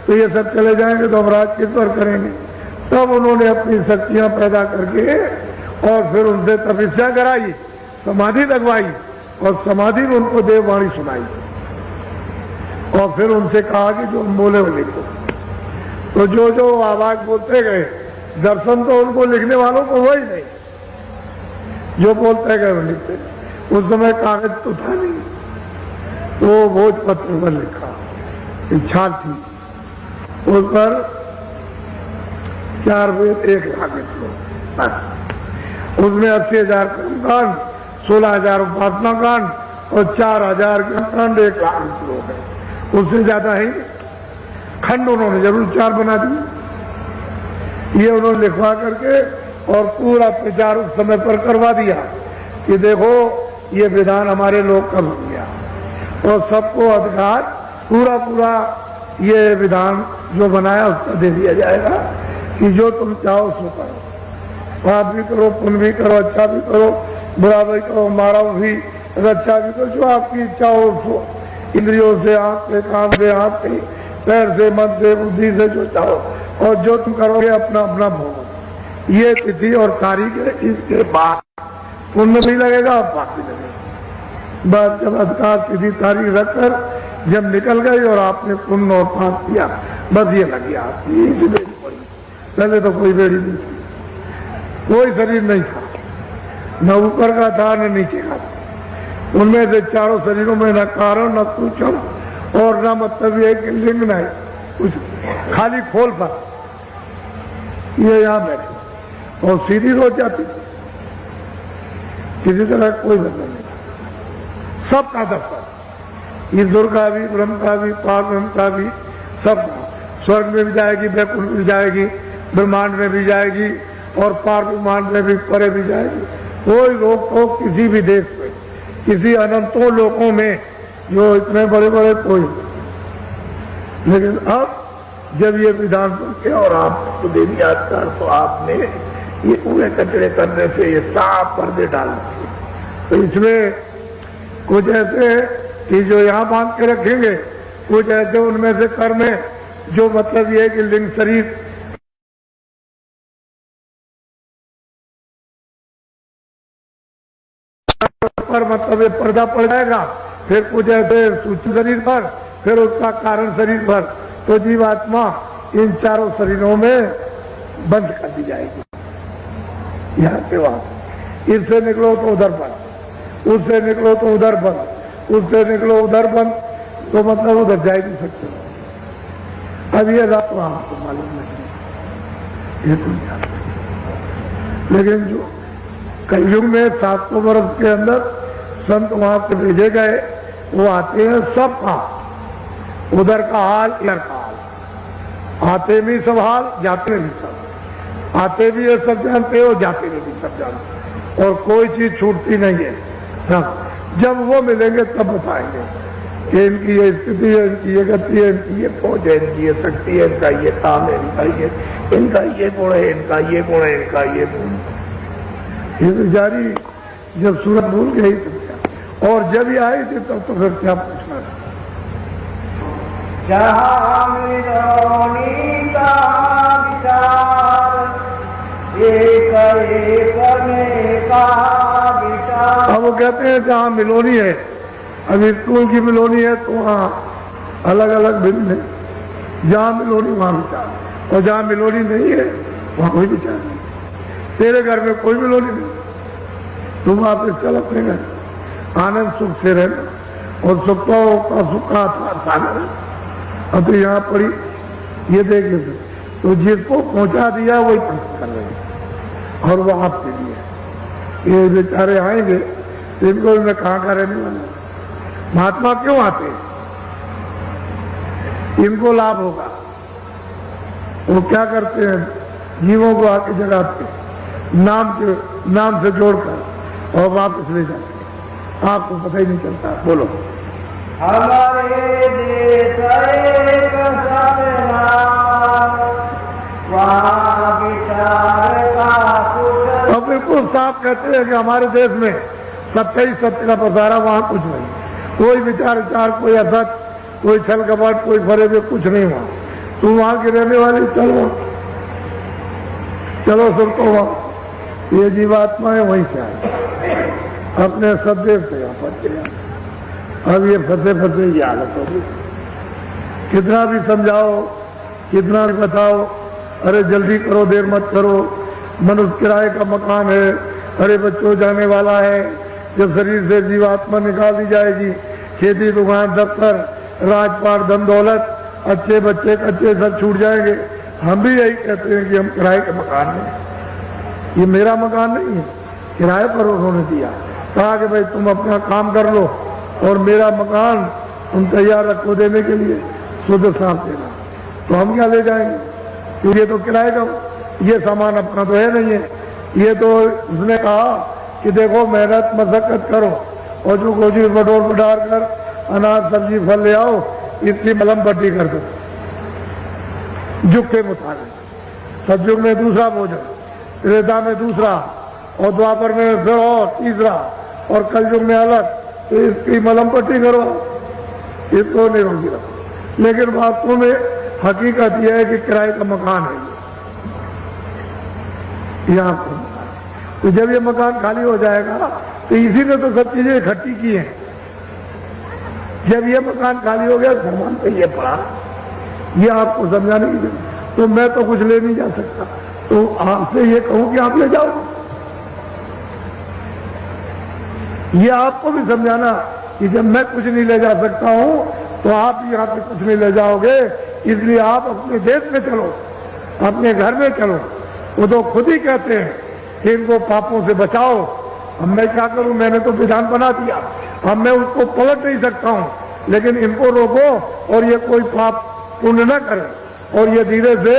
तो ये सब चले जाएंगे तो हम राज किस पर करेंगे। तब उन्होंने अपनी शक्तियां पैदा करके और फिर उनसे तपस्या कराई, समाधि लगवाई और समाधि में उनको देववाणी सुनाई और फिर उनसे कहा कि जो हम बोले वो लिखो। तो जो जो आवाज बोलते गए, दर्शन तो उनको लिखने वालों को हुआ ही नहीं, जो बोलते गए वो लिखते। उस समय कागज तो था नहीं, तो भोजपत्र पर लिखा, इच्छा थी उस पर 4 वेद 1 लाख श्लोक, उसमें 80,000 कर्मकांड, 16,000 उपासना कांड और 4,000 कांड, 1 लाख श्लोक है, उससे ज्यादा है। खंड उन्होंने जरूर 4 बना दिए। ये उन्होंने लिखवा करके और पूरा प्रचार उस समय पर करवा दिया कि देखो ये विधान हमारे लोग कर गया और सबको अधिकार पूरा पूरा ये विधान जो बनाया उसका दे दिया जाएगा कि जो तुम चाहो सो करो, पाप भी करो, पुण्य भी करो, अच्छा भी करो, बुरा भी करो, मारो भी, अच्छा भी करो, जो आपकी इच्छा हो उसको, इंद्रियों से, आंख से, कान से, हाथ से, पैर से, मन से, बुद्धि से, जो चाहो और जो तुम करोगे अपना अपना भोगो। ये तिथि और तारीख है, इसके बाद पुण्य भी लगेगा और पाप भी लगेगा। बस जब अधिकार तिथि तारीख रखकर जब निकल गई और आपने पुण्य और पाप किया, बस ये लग गया आपकी बेड़ी पड़ी। पहले तो कोई बेड़ी नहीं थी, कोई शरीर नहीं था, न ऊपर का था न नीचे का था। उनमें से चारों शरीरों में न कारण न सूचम और न मतलब ये कि लिंग नहीं कुछ, खाली खोल पर ये यहां बैठे और सीधी हो जाती, किसी तरह कोई मतलब नहीं, सबका दफ्तर, ईश्वर का भी, ब्रह्म का भी, पारब्रह्म का भी, सब स्वर्ग में भी जाएगी, वैकुंठ में भी जाएगी, ब्रह्मांड में भी जाएगी और पार ब्रह्मांड में भी, परे भी जाएगी। कोई रोक टोक किसी भी देश में, किसी अनंतों लोगों में जो इतने बड़े बड़े कोई। लेकिन अब जब ये विधान बन के और आपको दे दिया अधिकार, तो आपने ये पूरे कचरे करने से ये साफ पर्दे डाल दिए। तो इसमें कुछ ऐसे कि जो यहाँ बांध के रखेंगे, कुछ ऐसे उनमें से करने जो मतलब ये है कि लिंग शरीर पर मतलब ये पर्दा पड़ जाएगा, फिर कुछ ऐसे सूक्ष्म शरीर पर, फिर उसका कारण शरीर पर, तो जीवात्मा इन चारों शरीरों में बंद कर दी जाएगी। यहाँ से वहां, इससे निकलो तो उधर बंद, उससे निकलो तो उधर बंद, उससे निकलो उधर बंद, तो मतलब उधर जा ही नहीं सकते। अब ये रात वहां को मालूम नहीं, ये तुम जानते। लेकिन जो कलयुग में 700 वर्ष के अंदर संत वहां से भेजे गए, वो आते हैं सबका, उधर का हाल इधर का हाल, आते भी सब हाल, जाते भी सब, आते भी ये सब जानते हो, जाते भी सब जानते, और कोई चीज छूटती नहीं है। हाँ, जब वो मिलेंगे तब बताएंगे कि इनकी ये स्थिति है, इनकी ये गति है, इनकी ये फौज है, इनकी ये शक्ति है, इनका ये काम है, इनका ये गुण है, इनका ये गुण है, इनका ये गुण। ये तो जारी जब सूरत भूल गई तो, और जब ये आई थी तब तो फिर क्या पूछना था। अब वो कहते हैं जहाँ मिलोनी है, अभी स्कूल की मिलोनी है तो वहाँ अलग अलग भिन्न है, जहाँ मिलोनी वहाँ विचार, और जहाँ मिलोनी नहीं है वहाँ कोई विचार नहीं। तेरे घर में कोई मिलोनी नहीं, तुम वापस चल अपने घर, आनंद सुख से रहना और सुखों का सुख का सागर है। अब तो यहाँ पड़ी ये देख लेते, तो जिसको पहुंचा दिया वही प्रश्न कर रहे हैं और वो आपके लिए। ये बेचारे आएंगे तो इनको मैं कहाँ का रहने वाला। महात्मा क्यों आते हैं? इनको लाभ होगा। वो क्या करते हैं? जीवों को आके जगाते, नाम से जोड़कर और वापस ले जाते, आपको पता ही नहीं चलता। बोलो। हमारे देश एक और बिल्कुल साफ कहते हैं कि हमारे देश में सत्य ही सत्य का प्रसारा, वहां कुछ नहीं, कोई विचार, कोई असत, कोई छल कपट, कोई फरे में कुछ नहीं हुआ। तुम वहां के रहने वाले चलो चलो सुन तो वहां ये जीवात्माएं वहीं से आई अपने सदैव से यहाँ पर अब ये फंसे फंसे की हालत होगी। कितना भी समझाओ कितना भी बताओ, अरे जल्दी करो देर मत करो, मनुष्य किराए का मकान है, अरे बच्चों जाने वाला है, जब शरीर से जीवात्मा निकाल दी जाएगी, खेती दुकान दफ्तर राजपाट धन दौलत अच्छे बच्चे कच्चे सब छूट जाएंगे। हम भी यही कहते हैं कि हम किराए के मकान में, ये मेरा मकान नहीं है, किराए पर उन्होंने दिया, कहा कि भाई तुम अपना काम कर लो और मेरा मकान तुम तैयार रखो देने के लिए, शुद्ध साफ देना, तो हम क्या ले जाएंगे, तो ये तो किराए का, ये सामान अपना तो है नहीं है। ये तो उसने कहा कि देखो मेहनत मशक्कत करो और जो गोजी बटोर बटार कर अनाज सब्जी फल ले आओ, इसकी मलम पट्टी कर दो युग के मुताबिक। सतयुग में दूसरा भोजन, त्रेता में दूसरा और द्वापर में फिर और तीसरा और कलयुग में अलग, तो इसकी मलम पट्टी करो, इसको नहीं होगी। लेकिन वास्तव में हकीकत यह है कि किराए का मकान है ये आपको। तो जब ये मकान खाली हो जाएगा तो इसी ने तो सब चीजें इकट्ठी की हैं। जब ये मकान खाली हो गया सामान तो ये पड़ा, ये आपको समझाने की जरूरत। तो मैं तो कुछ ले नहीं जा सकता, तो आपसे ये कहूं कि आप ले जाओ, ये आपको भी समझाना कि जब मैं कुछ नहीं ले जा सकता हूं तो आप यहाँ पे कुछ नहीं ले जाओगे, इसलिए आप अपने देश में चलो, अपने घर में चलो। वो तो खुद ही कहते हैं कि इनको पापों से बचाओ। अब मैं क्या करूं, मैंने तो विधान बना दिया, अब मैं उसको पलट नहीं सकता हूं, लेकिन इनको रोको और ये कोई पाप पुण्य न करे और ये धीरे से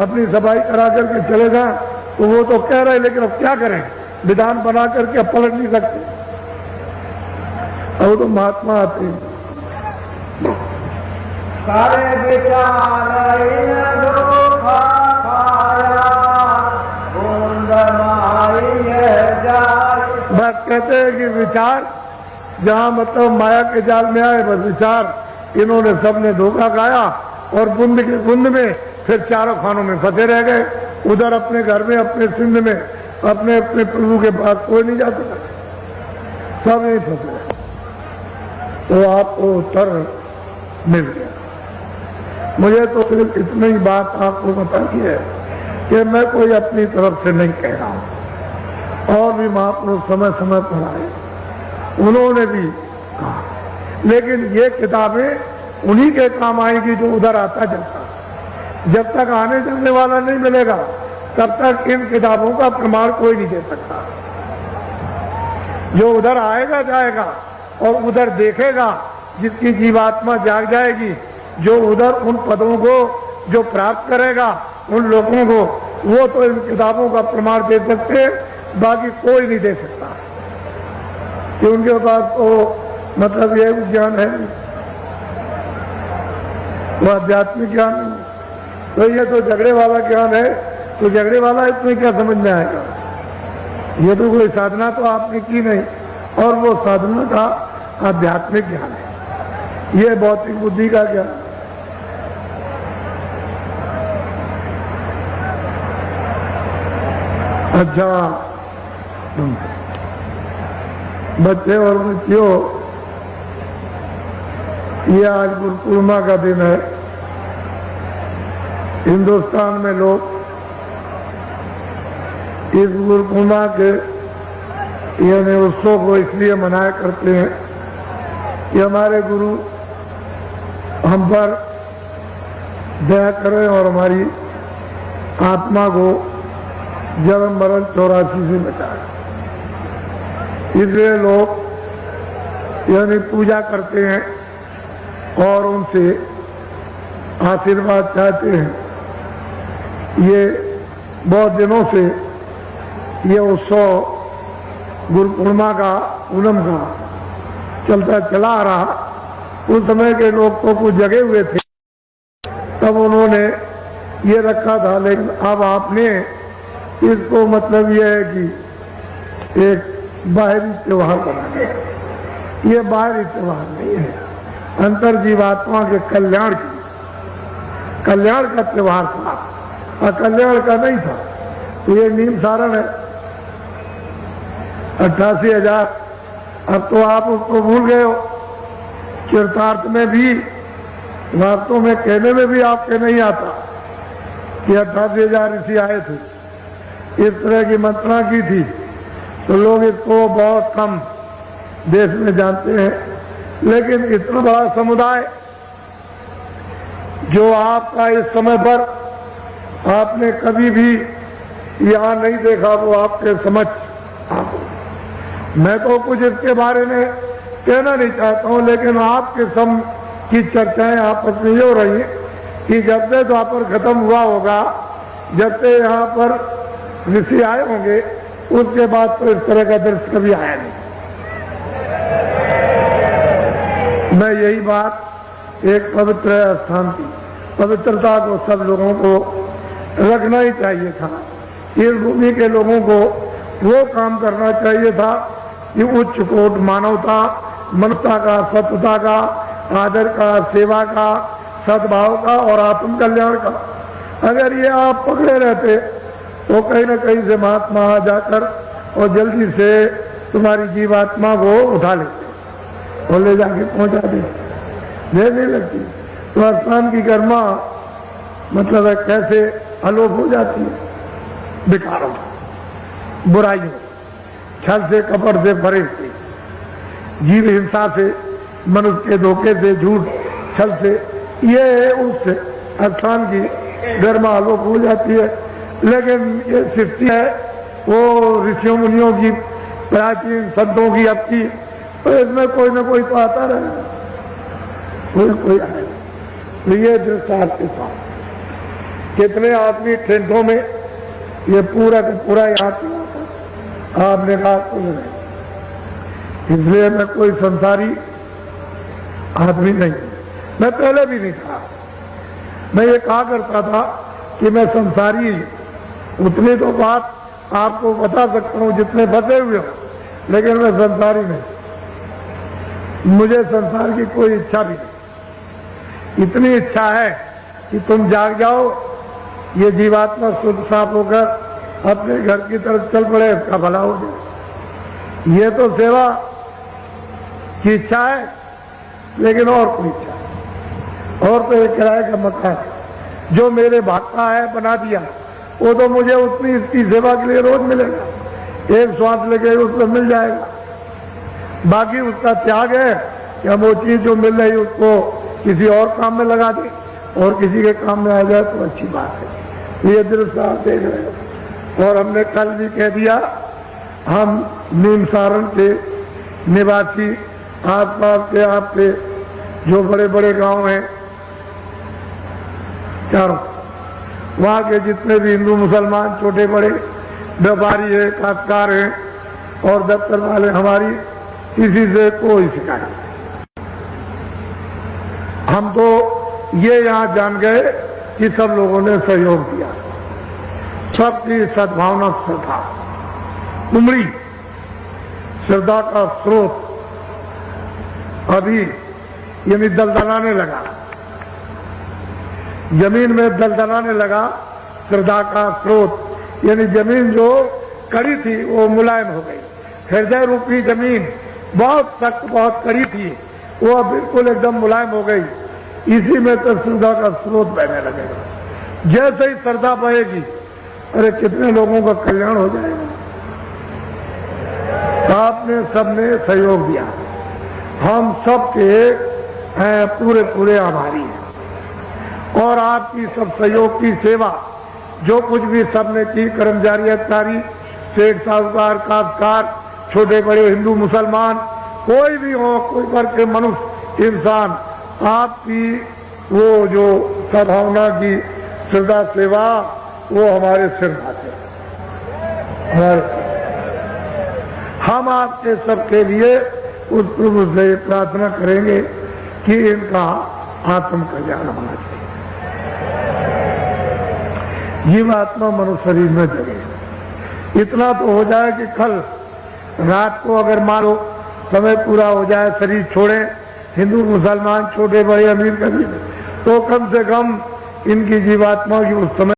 अपनी सफाई करा करके चले जाए। तो वो तो कह रहे, लेकिन अब क्या करें, विधान बना करके अब पलट नहीं सकते। अब तो महात्मा आते हैं, सारे विचार बस कहते हैं कि विचार जहां मतलब माया के जाल में आए, बस विचार इन्होंने सबने धोखा खाया और बुंद के बुंद में फिर चारों खानों में फंसे रह गए। उधर अपने घर में अपने सिंध में अपने अपने प्रभु के पास कोई नहीं जा सकता, सब यही फंसे। तो आपको उत्तर मिल गया। मुझे तो सिर्फ इतनी ही बात आपको बतानी है कि मैं कोई अपनी तरफ से नहीं कह रहा हूं, और भी महापुरुष समय समय पर आए, उन्होंने भी कहा, लेकिन ये किताबें उन्हीं के काम आएगी जो उधर आता जाता। जब तक आने जाने वाला नहीं मिलेगा तब तक इन किताबों का प्रमाण कोई नहीं दे सकता। जो उधर आएगा जाएगा और उधर देखेगा, जिसकी जीवात्मा जाग जाएगी, जो उधर उन पदों को जो प्राप्त करेगा उन लोगों को, वो तो इन किताबों का प्रमाण दे सकते हैं, बाकी कोई नहीं दे सकता कि उनके पास तो मतलब ये ज्ञान है, वो आध्यात्मिक ज्ञान नहीं। तो ये तो झगड़े वाला ज्ञान है, तो झगड़े वाला इसमें क्या समझ में आएगा। ये तो कोई साधना तो आपने की नहीं, और वो साधना का आध्यात्मिक ज्ञान है, ये भौतिक बुद्धि का ज्ञान। अच्छा बच्चे और बच्चियों, ये आज गुरु पूर्णिमा का दिन है। हिंदुस्तान में लोग इस गुरु पूर्णिमा के यानी उत्सव को इसलिए मनाया करते हैं कि हमारे गुरु हम पर दया करें और हमारी आत्मा को जन्म मरण 84 से बचाए। इसलिए लोग यानी पूजा करते हैं और उनसे आशीर्वाद चाहते हैं। ये बहुत दिनों से ये उत्सव गुरु पूर्णिमा का पूनम का चलता चला आ रहा। उस समय के लोग तो कुछ जगे हुए थे, तब उन्होंने ये रखा था, लेकिन अब आपने इसको मतलब ये है कि एक बाहरी त्योहार बना दिया। ये बाहरी त्योहार नहीं है, अंतर जीवात्मा के कल्याण की कल्याण का त्योहार था, अकल्याण का नहीं था। तो ये नीम सारण है 88,000। अब तो आप उसको भूल गए हो। चरितार्थ में भी, वास्तव में कहने में भी आपके नहीं आता कि 88,000 ऋषि आए थे, इस तरह की मंत्रणा की थी। तो लोग इसको बहुत कम देश में जानते हैं, लेकिन इतना बड़ा समुदाय जो आपका इस समय पर आपने कभी भी यहां नहीं देखा, वो आपके समझ मैं तो कुछ इसके बारे में कहना नहीं चाहता हूं, लेकिन आपके सम की चर्चाएं आपस में ये हो रही है कि जब से द्वापर खत्म हुआ होगा, जब से यहाँ पर ऋषि आए होंगे, उसके बाद तो इस तरह का दृश्य कभी आया नहीं। मैं यही बात, एक पवित्र स्थान की पवित्रता को सब लोगों को रखना ही चाहिए था। इस भूमि के लोगों को वो काम करना चाहिए था कि उच्च कोट मानवता, मनुष्यता का, सत्यता का, आदर का, सेवा का, सद्भाव का और आत्म कल्याण का अगर ये आप पकड़े रहते तो कहीं न कहीं से महात्मा आ जाकर और जल्दी से तुम्हारी जीवात्मा को उठा लेते और ले जाके पहुंचा देते। नहीं लगती तो स्थान की गर्मा मतलब है कैसे अलोप हो जाती है, विकारों, बुराइयों, छल से, कपट से, भरे से, जीव हिंसा से, मनुष्य के धोखे से, झूठ छल से, ये उस स्थान की गर्मा आलोक हो जाती है। लेकिन ये सृष्टि है वो ऋषियों मुनियों की, प्राचीन संतों की, अब की, तो इसमें कोई ना कोई तो आता रहेगा, कोई आएगा। तो ये दृष्टांत के साथ कितने आदमी टेंटों में, ये पूरा का पूरा यहाँ आपने कहा कोई नहीं। इसलिए मैं कोई संसारी आदमी नहीं, मैं पहले भी नहीं कहा। मैं ये कहा करता था कि मैं संसारी, उतनी तो बात आपको बता सकता हूं जितने फंसे हुए हो, लेकिन मैं संसारी नहीं। मुझे संसार की कोई इच्छा भी नहीं। इतनी इच्छा है कि तुम जाग जाओ, ये जीवात्मा शुद्ध साफ होकर अपने घर की तरफ चल पड़े, इसका भला हो जाए। ये तो सेवा की इच्छा है, लेकिन और कोई इच्छा है। और तो एक किराए का मकान जो मेरे भाग का है बना दिया, वो तो मुझे उतनी इसकी सेवा के लिए रोज मिलेगा, एक श्वास लेके उसको मिल जाएगा। बाकी उसका त्याग है कि हम वो चीज जो मिल रही उसको किसी और काम में लगा दें और किसी के काम में आ जाए तो अच्छी बात है। ये दृश्य आप देख रहे हो। और हमने कल भी कह दिया, हम नीम सारण के निवासी, आसपास के आपके जो बड़े बड़े गांव हैं चारों, वहां के जितने भी हिंदू मुसलमान छोटे बड़े व्यापारी है, काश्तकार हैं और दफ्तर वाले, हमारी किसी से कोई शिकायत नहीं। हम तो ये यहाँ जान गए कि सब लोगों ने सहयोग दिया, सबकी सद्भावना श्रद्धा उमड़ी, श्रद्धा का स्रोत अभी यानी दलदलाने लगा, जमीन में दलदलाने लगा। श्रद्धा का स्रोत यानी जमीन जो कड़ी थी वो मुलायम हो गई। हृदय रूपी जमीन बहुत सख्त, बहुत कड़ी थी, वो अब बिल्कुल एकदम मुलायम हो गई। इसी में तो श्रद्धा का स्रोत बहने लगेगा। जैसे ही श्रद्धा बहेगी, अरे कितने लोगों का कल्याण हो जाएगा। आपने सबने सहयोग दिया, हम सबके पूरे पूरे आभारी हैं। और आपकी सब सहयोग की सेवा जो कुछ भी सबने की, कर्मचारी, अधिकारी, सेठ, साहूकार, काश्तकार, छोटे बड़े, हिंदू मुसलमान, कोई भी हो, कोई वर्ग के मनुष्य, इंसान, आपकी वो जो सद्भावना की श्रद्धा सेवा, वो हमारे सिर आते हमारे। हम आपके सबके लिए उस प्रभु से प्रार्थना करेंगे कि इनका आत्म कल्याण होना चाहिए, जीवात्मा मनुष्य शरीर में जगे। इतना तो हो जाए कि कल रात को अगर मारो समय पूरा हो जाए, शरीर छोड़े, हिंदू मुसलमान, छोटे बड़े, अमीर गरीब, तो कम से कम इनकी जीवात्मा की उस समय